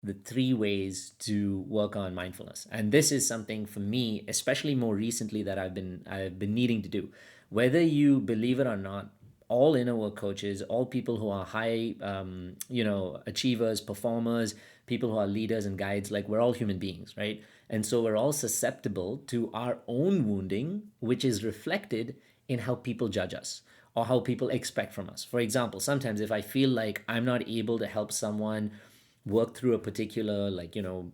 the 3 ways to work on mindfulness. And this is something for me, especially more recently, that I've been needing to do. Whether you believe it or not, all inner work coaches, all people who are high, achievers, performers, people who are leaders and guides, like we're all human beings, right? And so we're all susceptible to our own wounding, which is reflected in how people judge us or how people expect from us. For example, sometimes if I feel like I'm not able to help someone work through a particular,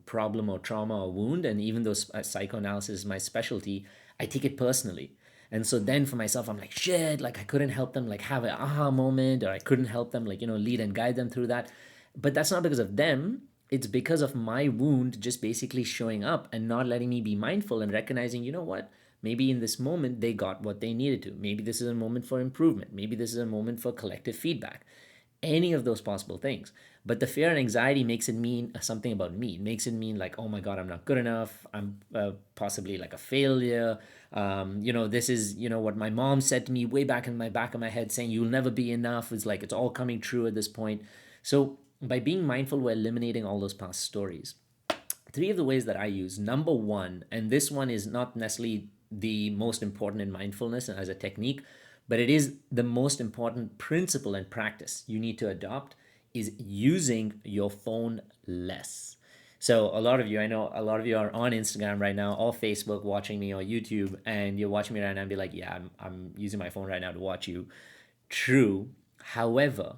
problem or trauma or wound, and even though psychoanalysis is my specialty, I take it personally. And so then for myself, I'm like, shit, like I couldn't help them like have an aha moment, or I couldn't help them like, lead and guide them through that. But that's not because of them. It's because of my wound just basically showing up and not letting me be mindful and recognizing, you know what? Maybe in this moment they got what they needed to. Maybe this is a moment for improvement. Maybe this is a moment for collective feedback. Any of those possible things. But the fear and anxiety makes it mean something about me. It makes it mean like, oh my God, I'm not good enough. I'm possibly like a failure. This is, what my mom said to me way back in my back of my head, saying you'll never be enough. It's like it's all coming true at this point. So by being mindful, we're eliminating all those past stories. 3 of the ways that I use. Number one, and this one is not necessarily the most important in mindfulness as a technique, but it is the most important principle and practice you need to adopt, is using your phone less. So a lot of you, I know a lot of you are on Instagram right now or Facebook watching me or YouTube, and you're watching me right now and be like, yeah, I'm using my phone right now to watch you. True. However,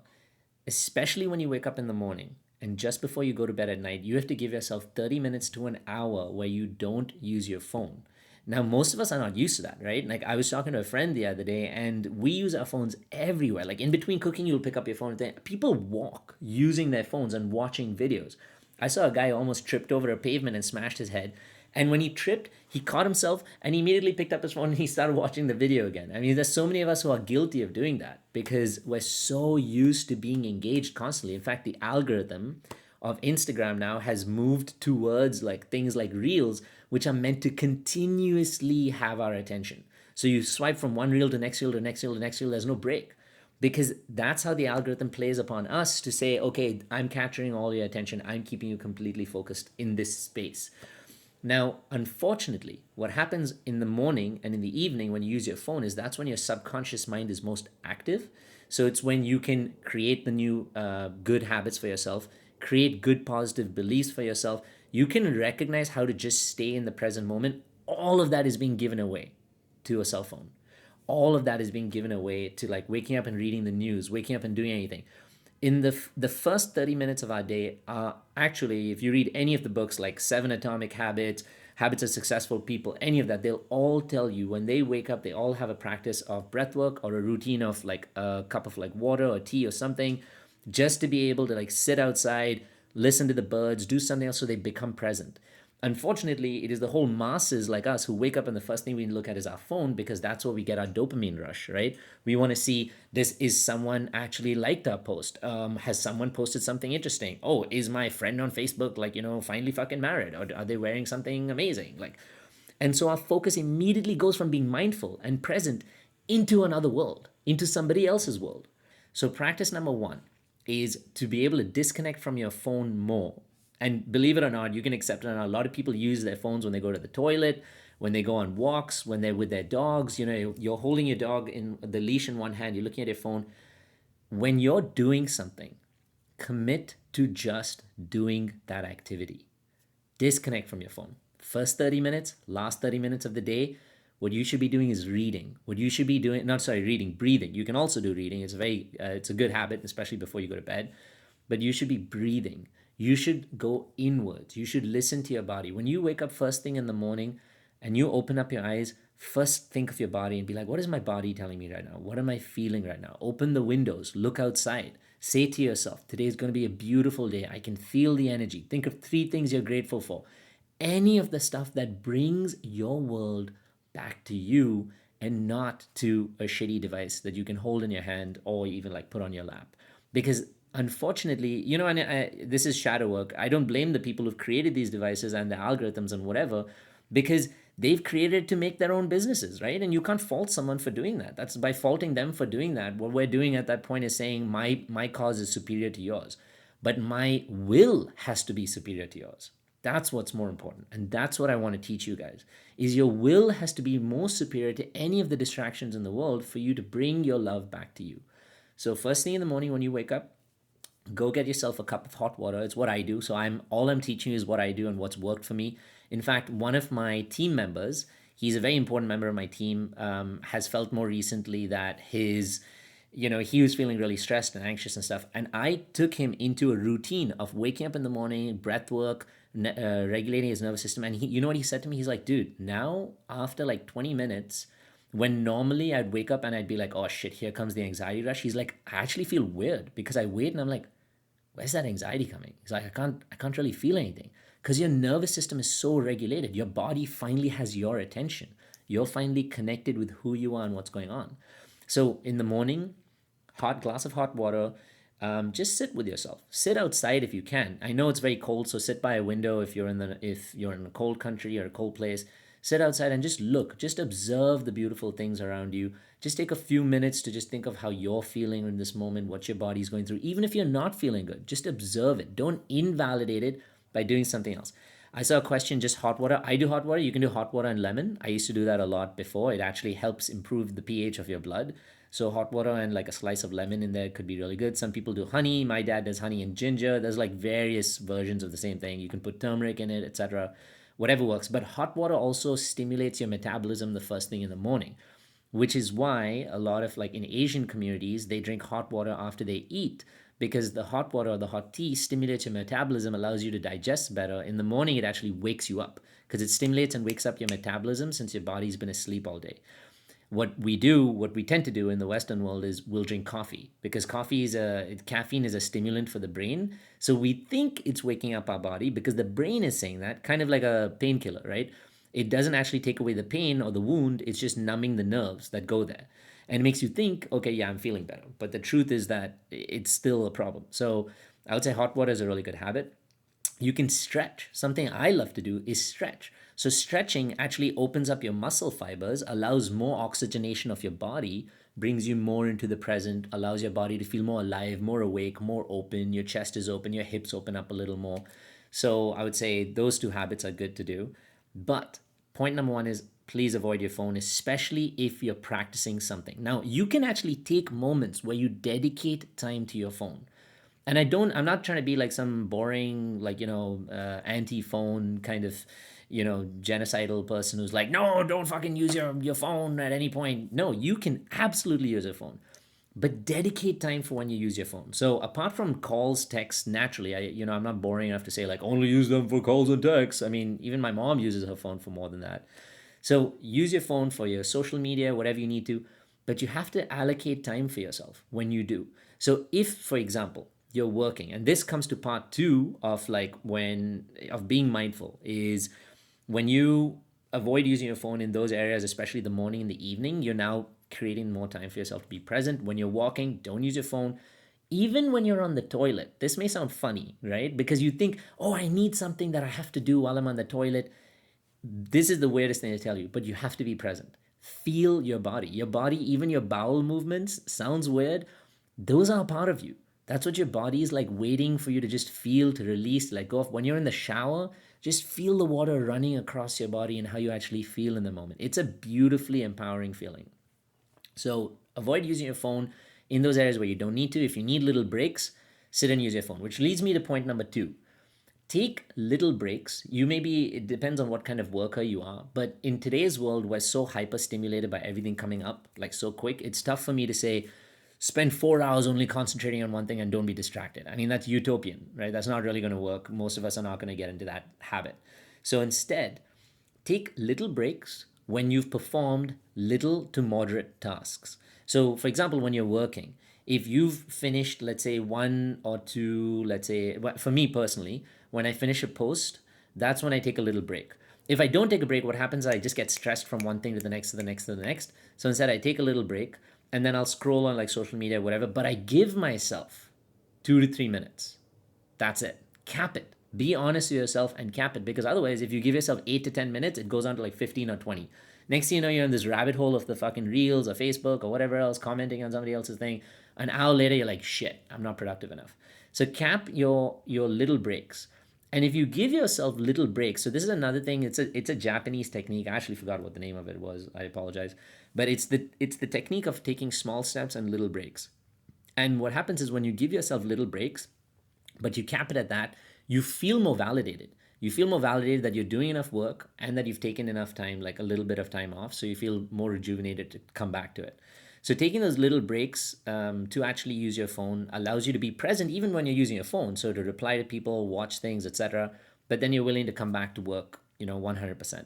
especially when you wake up in the morning and just before you go to bed at night, you have to give yourself 30 minutes to an hour where you don't use your phone. Now, most of us are not used to that, right? Like, I was talking to a friend the other day, and we use our phones everywhere. Like, in between cooking, you'll pick up your phone. People walk using their phones and watching videos. I saw a guy who almost tripped over a pavement and smashed his head. And when he tripped, he caught himself and he immediately picked up his phone and he started watching the video again. I mean, there's so many of us who are guilty of doing that because we're so used to being engaged constantly. In fact, the algorithm of Instagram now has moved towards like things like reels, which are meant to continuously have our attention. So you swipe from one reel to next reel to next reel to next reel, there's no break, because that's how the algorithm plays upon us to say, okay, I'm capturing all your attention, I'm keeping you completely focused in this space. Now, unfortunately, what happens in the morning and in the evening when you use your phone is that's when your subconscious mind is most active. So it's when you can create the new good habits for yourself, create good positive beliefs for yourself. You can recognize how to just stay in the present moment. All of that is being given away to a cell phone. All of that is being given away to like waking up and reading the news, waking up and doing anything. In the first 30 minutes of our day are actually, if you read any of the books like Seven Atomic Habits, Habits of Successful People, any of that, they'll all tell you when they wake up, they all have a practice of breath work or a routine of like a cup of like water or tea or something, just to be able to like sit outside, listen to the birds, do something else so they become present. Unfortunately, it is the whole masses like us who wake up and the first thing we look at is our phone, because that's where we get our dopamine rush, right? We want to see, this is someone actually liked our post? Has someone posted something interesting? Oh, is my friend on Facebook like, finally fucking married? Or are they wearing something amazing? Like, and so our focus immediately goes from being mindful and present into another world, into somebody else's world. So practice number one is to be able to disconnect from your phone more. And believe it or not, you can accept it or not, a lot of people use their phones when they go to the toilet, when they go on walks, when they're with their dogs. You're holding your dog in the leash in one hand, you're looking at your phone. When you're doing something, commit to just doing that activity. Disconnect from your phone. First 30 minutes, last 30 minutes of the day, what you should be doing is reading. What you should be doing, not sorry, reading, breathing. You can also do reading. It's a good habit, especially before you go to bed. But you should be breathing. You should go inwards. You should listen to your body. When you wake up first thing in the morning and you open up your eyes, first think of your body and be like, what is my body telling me right now? What am I feeling right now? Open the windows, look outside. Say to yourself, today is going to be a beautiful day. I can feel the energy. Think of 3 things you're grateful for. Any of the stuff that brings your world back to you and not to a shitty device that you can hold in your hand or even like put on your lap. Because unfortunately, and this is shadow work. I don't blame the people who've created these devices and the algorithms and whatever, because they've created it to make their own businesses, right? And you can't fault someone for doing that. That's by faulting them for doing that. What we're doing at that point is saying my cause is superior to yours. but my will has to be superior to yours. That's what's more important. And that's what I want to teach you guys is your will has to be more superior to any of the distractions in the world for you to bring your love back to you. So first thing in the morning when you wake up, go get yourself a cup of hot water. It's what I do. So I'm teaching you is what I do and what's worked for me. In fact, one of my team members, he's a very important member of my team, has felt more recently that he was feeling really stressed and anxious and stuff. And I took him into a routine of waking up in the morning, breath work, regulating his nervous system. And you know what he said to me? He's like, dude, now after like 20 minutes, when normally I'd wake up and I'd be like, oh shit, here comes the anxiety rush. He's like, I actually feel weird because I wait and I'm like, where's that anxiety coming? He's like, I can't really feel anything because your nervous system is so regulated. Your body finally has your attention. You're finally connected with who you are and what's going on. So in the morning, hot glass of hot water. Just sit with yourself. Sit outside if you can. I know it's very cold, so sit by a window if you're in a cold country or a cold place. Sit outside and just look. Just observe the beautiful things around you. Just take a few minutes to just think of how you're feeling in this moment, what your body's going through. Even if you're not feeling good, just observe it. Don't invalidate it by doing something else. I saw a question, just hot water. I do hot water. You can do hot water and lemon. I used to do that a lot before. It actually helps improve the pH of your blood. So hot water and like a slice of lemon in there could be really good. Some people do honey. My dad does honey and ginger. There's like various versions of the same thing. You can put turmeric in it, etc. Whatever works. But hot water also stimulates your metabolism the first thing in the morning, which is why a lot of like in Asian communities, they drink hot water after they eat because the hot water or the hot tea stimulates your metabolism, allows you to digest better. In the morning, it actually wakes you up because it stimulates and wakes up your metabolism since your body's been asleep all day. What we tend to do in the Western world is we'll drink coffee because caffeine is a stimulant for the brain. So we think it's waking up our body because the brain is saying that, kind of like a painkiller, right? It doesn't actually take away the pain or the wound, it's just numbing the nerves that go there. And it makes you think, okay, yeah, I'm feeling better. But the truth is that it's still a problem. So I would say hot water is a really good habit. You can stretch. Something I love to do is stretch. So stretching actually opens up your muscle fibers, allows more oxygenation of your body, brings you more into the present, allows your body to feel more alive, more awake, more open. Your chest is open, your hips open up a little more. So I would say those two habits are good to do. But point number one is please avoid your phone, especially if you're practicing something. Now, you can actually take moments where you dedicate time to your phone. And I'm not trying to be like some boring, like, anti-phone kind of, genocidal person who's like, no, don't fucking use your phone at any point. No, you can absolutely use your phone, but dedicate time for when you use your phone. So apart from calls, texts, naturally, I'm not boring enough to say like only use them for calls and texts. I mean, even my mom uses her phone for more than that. So use your phone for your social media, whatever you need to, but you have to allocate time for yourself when you do. So if, for example, you're working, and this comes to part two of of being mindful, is when you avoid using your phone in those areas, especially the morning and the evening, you're now creating more time for yourself to be present. When you're walking, don't use your phone. Even when you're on the toilet, this may sound funny, right? Because you think, oh, I need something that I have to do while I'm on the toilet. This is the weirdest thing to tell you, but you have to be present. Feel your body. Your body, even your bowel movements, sounds weird. Those are a part of you. That's what your body is like, waiting for you to just feel, to release, let go of. When you're in the shower, just feel the water running across your body and how you actually feel in the moment. It's a beautifully empowering feeling. So avoid using your phone in those areas where you don't need to. If you need little breaks, sit and use your phone, which leads me to point number two. Take little breaks. It depends on what kind of worker you are, but in today's world, we're so hyper stimulated by everything coming up like so quick. It's tough for me to say, spend 4 hours only concentrating on one thing and don't be distracted. I mean, that's utopian, right? That's not really going to work. Most of us are not going to get into that habit. So instead, take little breaks when you've performed little to moderate tasks. So, for example, when you're working, if you've finished, let's say, one or two, for me personally, when I finish a post, that's when I take a little break. If I don't take a break, what happens is I just get stressed from one thing to the next, to the next, to the next. So instead, I take a little break and then I'll scroll on like social media, whatever, but I give myself 2 to 3 minutes. That's it. Cap it. Be honest with yourself and cap it, because otherwise, if you give yourself 8 to 10 minutes, it goes on to like 15 or 20. Next thing you know, you're in this rabbit hole of the fucking reels or Facebook or whatever else, commenting on somebody else's thing. An hour later, you're like, shit, I'm not productive enough. So cap your little breaks. And if you give yourself little breaks, so this is another thing. It's a Japanese technique. I actually forgot what the name of it was. I apologize, but it's the technique of taking small steps and little breaks. And what happens is when you give yourself little breaks, but you cap it at that, you feel more validated. You feel more validated that you're doing enough work and that you've taken enough time, like a little bit of time off. So you feel more rejuvenated to come back to it. So taking those little breaks to actually use your phone allows you to be present even when you're using your phone. So to reply to people, watch things, etc. But then you're willing to come back to work, 100%.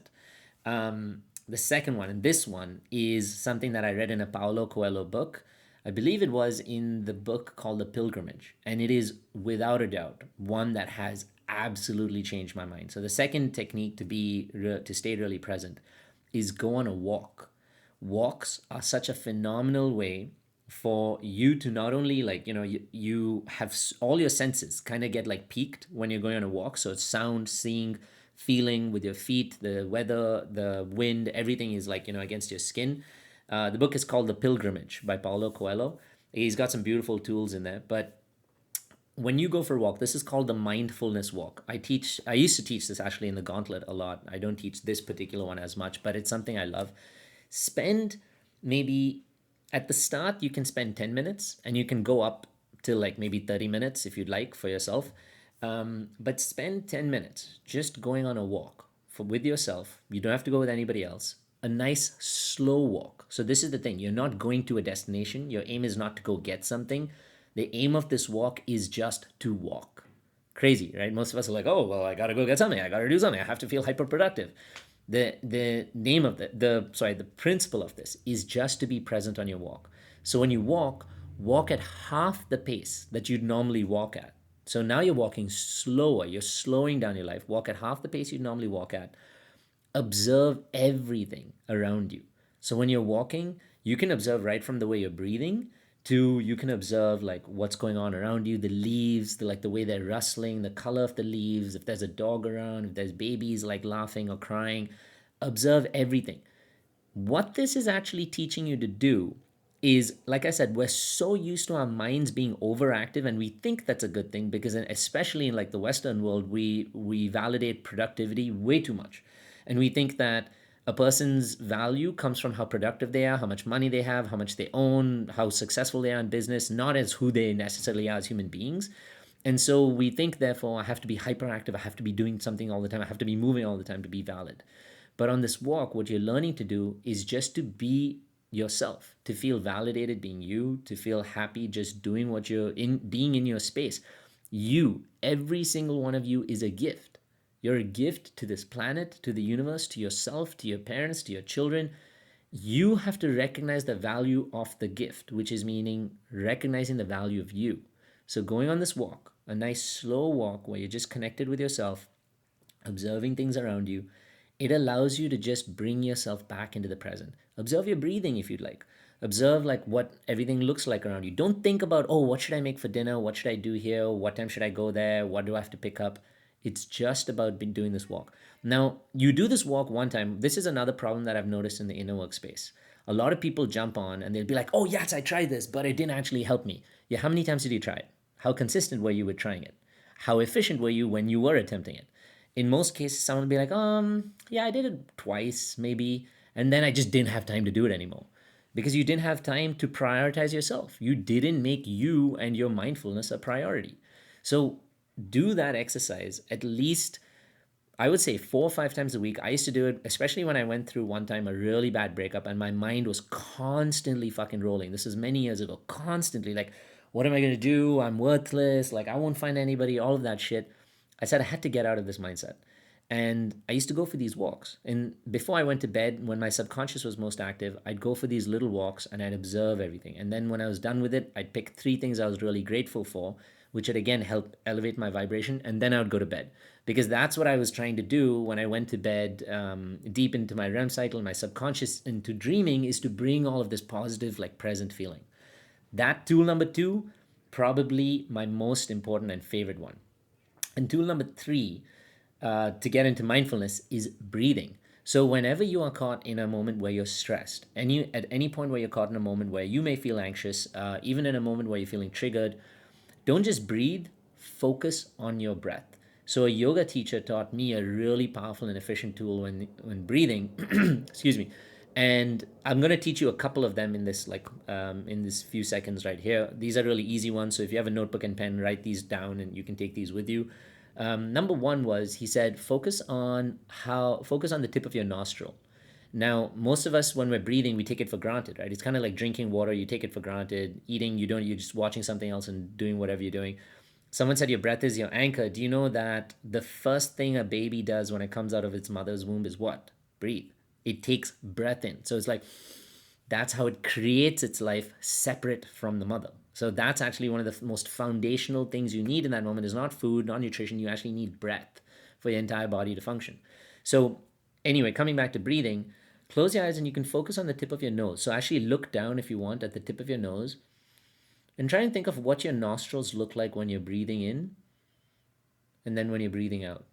The second one, and this one is something that I read in a Paulo Coelho book. I believe it was in the book called The Pilgrimage, and it is without a doubt one that has absolutely changed my mind. So the second technique to stay really present is go on a walk. Walks are such a phenomenal way for you to not only you have all your senses kind of get like peaked when you're going on a walk. So it's sound, seeing, feeling with your feet, the weather, the wind, everything is against your skin. The book is called The Pilgrimage by Paulo Coelho. He's got some beautiful tools in there. But when you go for a walk, this is called the mindfulness walk. I used to teach this actually in the Gauntlet a lot. I don't teach this particular one as much, but it's something I love. Spend maybe at the start, you can spend 10 minutes and you can go up to like maybe 30 minutes if you'd like for yourself. But spend 10 minutes just going on a walk with yourself. You don't have to go with anybody else. A nice slow walk. So this is the thing. You're not going to a destination. Your aim is not to go get something. The aim of this walk is just to walk. Crazy, right? Most of us are like, oh, well, I got to go get something. I got to do something. I have to feel hyper productive. The name of the principle of this is just to be present on your walk. So when you walk at half the pace that you'd normally walk at. So now you're walking slower. You're slowing down your life. Walk at half the pace you'd normally walk at. Observe everything around you. So when you're walking, you can observe right from the way you're breathing to you can observe like what's going on around you, the leaves, the way they're rustling, the color of the leaves, if there's a dog around, if there's babies like laughing or crying. Observe everything. What this is actually teaching you to do is, like I said, we're so used to our minds being overactive, and we think that's a good thing because, especially in like the Western world, we validate productivity way too much, and we think that a person's value comes from how productive they are, how much money they have, how much they own, how successful they are in business, not as who they necessarily are as human beings. And so we think, therefore, I have to be hyperactive, I have to be doing something all the time, I have to be moving all the time to be valid. But on this walk, what you're learning to do is just to be yourself, to feel validated being you, to feel happy just doing what you're in, being in your space. You, every single one of you, is a gift. You're a gift to this planet, to the universe, to yourself, to your parents, to your children. You have to recognize the value of the gift, which is meaning recognizing the value of you. So going on this walk, a nice slow walk where you're just connected with yourself, observing things around you, it allows you to just bring yourself back into the present. Observe your breathing if you'd like. Observe like what everything looks like around you. Don't think about, oh, what should I make for dinner? What should I do here? What time should I go there? What do I have to pick up? It's just about doing this walk. Now, you do this walk one time. This is another problem that I've noticed in the inner workspace. A lot of people jump on and they'll be like, oh, yes, I tried this, but it didn't actually help me. Yeah, how many times did you try it? How consistent were you with trying it? How efficient were you when you were attempting it? In most cases, someone will be like, yeah, I did it twice, maybe. And then I just didn't have time to do it anymore because you didn't have time to prioritize yourself. You didn't make you and your mindfulness a priority. So do that exercise at least, I would say 4 or 5 times a week. I used to do it, especially when I went through one time a really bad breakup and my mind was constantly fucking rolling. This is many years ago, constantly like, what am I going to do? I'm worthless. Like, I won't find anybody, all of that shit. I said I had to get out of this mindset. And I used to go for these walks. And before I went to bed, when my subconscious was most active, I'd go for these little walks and I'd observe everything. And then when I was done with it, I'd pick 3 things I was really grateful for, which would again help elevate my vibration. And then I would go to bed. Because that's what I was trying to do when I went to bed, deep into my REM cycle, my subconscious into dreaming, is to bring all of this positive, like present feeling. That tool number 2, probably my most important and favorite one. And tool number 3, to get into mindfulness, is breathing. So whenever you are caught in a moment where you're stressed, at any point where you're caught in a moment where you may feel anxious, even in a moment where you're feeling triggered, don't just breathe, focus on your breath. So a yoga teacher taught me a really powerful and efficient tool when breathing. Excuse me. And I'm going to teach you a couple of them in this in this few seconds right here. These are really easy ones. So if you have a notebook and pen, write these down and you can take these with you. Number one was, he said, focus on the tip of your nostril. Now, most of us, when we're breathing, we take it for granted, right? It's kind of like drinking water. You take it for granted. Eating, you don't. You're just watching something else and doing whatever you're doing. Someone said your breath is your anchor. Do you know that the first thing a baby does when it comes out of its mother's womb is what? Breathe. It takes breath in. So it's like, that's how it creates its life separate from the mother. So that's actually one of the most foundational things you need in that moment, is not food, not nutrition. You actually need breath for your entire body to function. So anyway, coming back to breathing, close your eyes and you can focus on the tip of your nose. So actually look down, if you want, at the tip of your nose and try and think of what your nostrils look like when you're breathing in and then when you're breathing out.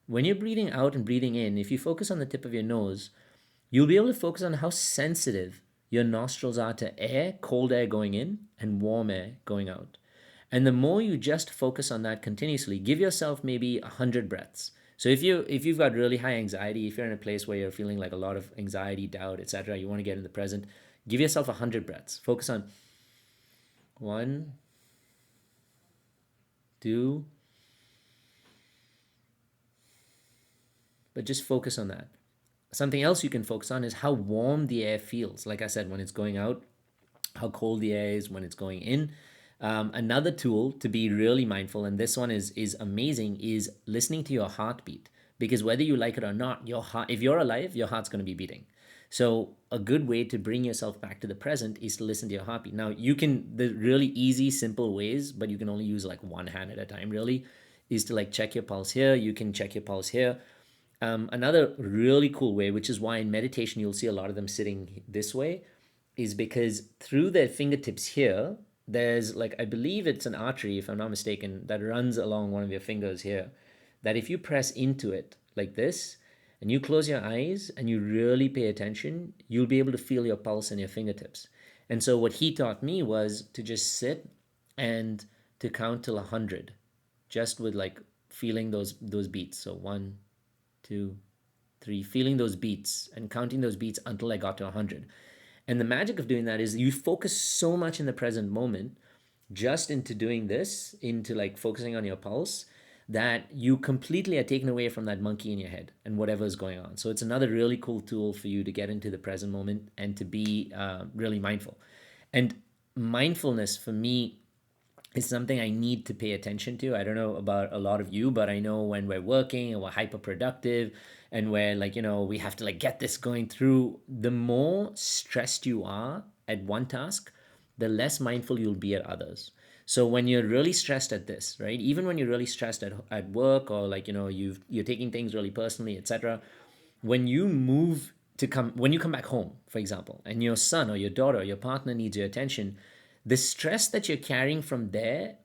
When you're breathing out and breathing in, if you focus on the tip of your nose, you'll be able to focus on how sensitive your nostrils are to air, cold air going in and warm air going out. And the more you just focus on that continuously, give yourself maybe 100 breaths. So if you've got really high anxiety, if you're in a place where you're feeling like a lot of anxiety, doubt, etc., you want to get in the present, give yourself 100 breaths. Focus on 1, 2, but just focus on that. Something else you can focus on is how warm the air feels. Like I said, when it's going out, how cold the air is when it's going in. Another tool to be really mindful, and this one is amazing, is listening to your heartbeat. Because whether you like it or not, your heart, if you're alive, your heart's going to be beating. So a good way to bring yourself back to the present is to listen to your heartbeat. Now, the really easy, simple ways, but you can only use like one hand at a time, really, is to like check your pulse here. You can check your pulse here. Another really cool way, which is why in meditation you'll see a lot of them sitting this way, is because through their fingertips here, there's like, I believe it's an artery, if I'm not mistaken, that runs along one of your fingers here, that if you press into it like this and you close your eyes and you really pay attention, you'll be able to feel your pulse in your fingertips. And so what he taught me was to just sit and to count till 100, just with like feeling those beats. So 1, 2, 3, feeling those beats and counting those beats until I got to 100. And the magic of doing that is you focus so much in the present moment just into doing this, into like focusing on your pulse, that you completely are taken away from that monkey in your head and whatever is going on. So it's another really cool tool for you to get into the present moment and to be really mindful. And mindfulness for me is something I need to pay attention to. I don't know about a lot of you, but I know when we're working and we're hyper productive and we're like, we have to like get this going through, the more stressed you are at one task, the less mindful you'll be at others. So when you're really stressed at this, right? Even when you're really stressed at work, or like, you're taking things really personally, etc. When you when you come back home, for example, and your son or your daughter or your partner needs your attention, the stress that you're carrying from there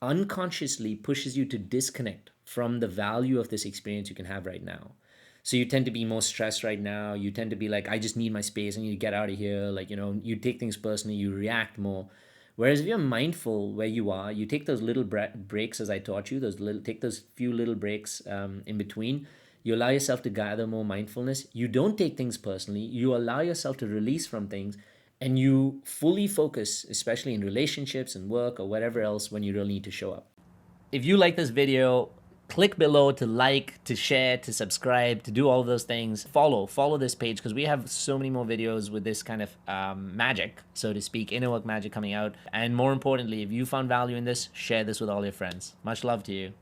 unconsciously pushes you to disconnect from the value of this experience you can have right now. So you tend to be more stressed right now. You tend to be like, I just need my space. I need to get out of here. Like, you take things personally, you react more. Whereas if you're mindful where you are, you take those little breaks, as I taught you, take those few little breaks in between. You allow yourself to gather more mindfulness. You don't take things personally. You allow yourself to release from things, and you fully focus, especially in relationships and work or whatever else, when you really need to show up. If you like this video, click below to like, to share, to subscribe, to do all of those things. Follow this page, because we have so many more videos with this kind of magic, so to speak, inner work magic coming out. And more importantly, if you found value in this, share this with all your friends. Much love to you.